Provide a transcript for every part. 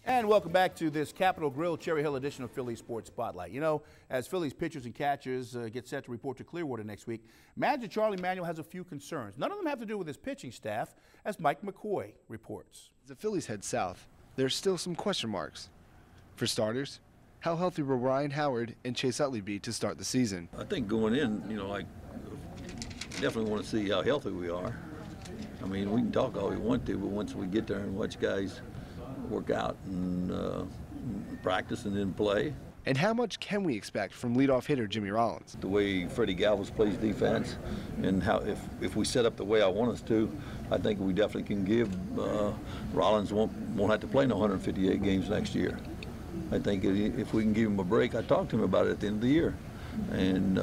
And welcome back to this Capitol Grill Cherry Hill edition of Philly Sports Spotlight. You know, as Phillies pitchers and catchers get set to report to Clearwater next week, manager Charlie Manuel has a few concerns. None of them have to do with his pitching staff, as Mike McCoy reports. As the Phillies head south, there's still some question marks. For starters, how healthy will Ryan Howard and Chase Utley be to start the season? I think going in, definitely want to see how healthy we are. I mean, we can talk all we want to, but once we get there and watch guys work out and practice and then play. And how much can we expect from leadoff hitter Jimmy Rollins? The way Freddie Galvis plays defense, and how if we set up the way I want us to, I think we definitely can give Rollins won't have to play no 158 games next year. I think if we can give him a break, I talked to him about it at the end of the year, and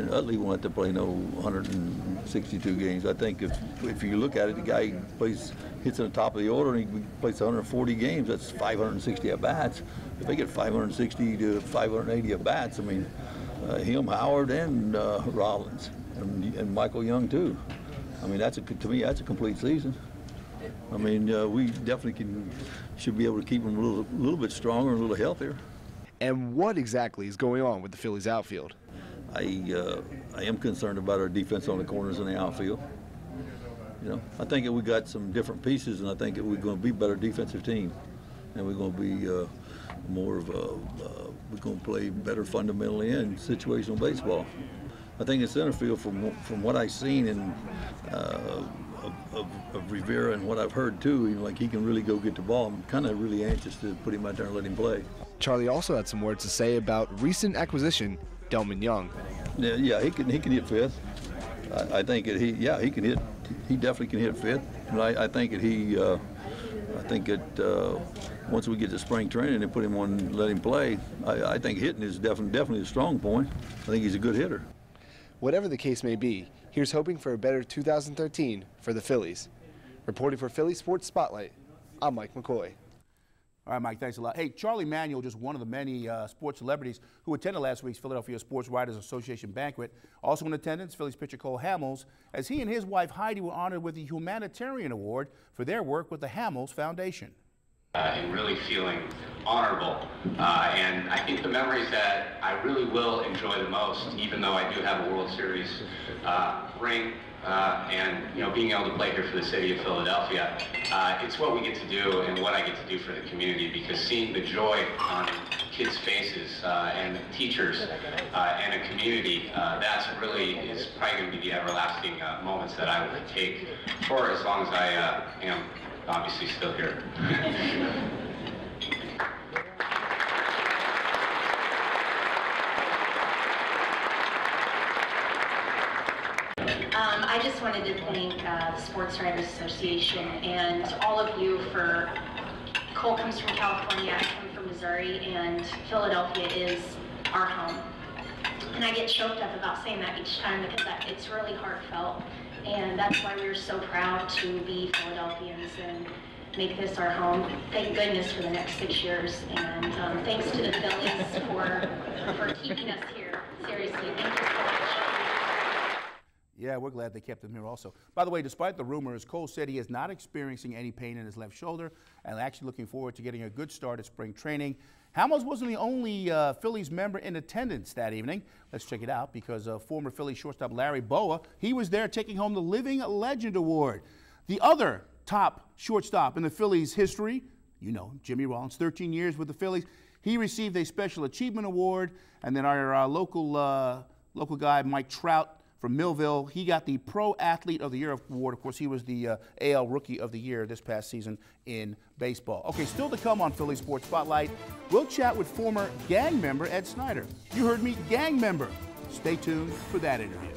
Utley won't have to play no 162 games. I think if you look at it, the guy hits in the top of the order and he plays 140 games. That's 560 at bats. If they get 560 to 580 at bats, I mean, him, Howard, and Rollins, and Michael Young too. I mean, to me, that's a complete season. I mean, we definitely should be able to keep them a little bit stronger, a little healthier. And what exactly is going on with the Phillies outfield? I am concerned about our defense on the corners in the outfield. I think that we got some different pieces, and I think that we're going to be a better defensive team, and we're going to be we're going to play better fundamentally in situational baseball. I think in center field, from what I've seen of Rivera and what I've heard too, like he can really go get the ball. I'm kind of really anxious to put him out there and let him play. Charlie also had some words to say about recent acquisition Delmon Young. Yeah, he can hit fifth. I think that he can hit. He definitely can hit fifth. And I think that once we get to spring training and put him on, let him play, I think hitting is definitely a strong point. I think he's a good hitter. Whatever the case may be, here's hoping for a better 2013 for the Phillies. Reporting for Philly Sports Spotlight, I'm Mike McCoy. All right, Mike, thanks a lot. Hey, Charlie Manuel, just one of the many sports celebrities who attended last week's Philadelphia Sports Writers Association banquet. Also in attendance, Phillies pitcher Cole Hamels, as he and his wife Heidi were honored with the Humanitarian Award for their work with the Hamels Foundation. And really feeling honorable. And I think the memories that I really will enjoy the most, even though I do have a World Series ring, and being able to play here for the city of Philadelphia, it's what we get to do and what I get to do for the community, because seeing the joy on kids' faces and teachers and a community, that's really is probably going to be the everlasting moments that I will take for as long as I am obviously still here. I just wanted to thank the Sports Writers Association and all of you for, Cole comes from California, I come from Missouri, and Philadelphia is our home. And I get choked up about saying that each time because it's really heartfelt. And that's why we're so proud to be Philadelphians and make this our home. Thank goodness for the next 6 years. And thanks to the Phillies for keeping us here. Seriously, thank you so much. Yeah, we're glad they kept him here also. By the way, despite the rumors, Cole said he is not experiencing any pain in his left shoulder and actually looking forward to getting a good start at spring training. Hamels wasn't the only Phillies member in attendance that evening. Let's check it out, because former Phillies shortstop Larry Bowa, he was there taking home the Living Legend Award. The other top shortstop in the Phillies history, Jimmy Rollins, 13 years with the Phillies. He received a Special Achievement Award, and then our local guy, Mike Trout, from Millville, he got the Pro Athlete of the Year award. Of course, he was the AL Rookie of the Year this past season in baseball. Okay, still to come on Philly Sports Spotlight, we'll chat with former gang member Ed Snider. You heard me, gang member. Stay tuned for that interview.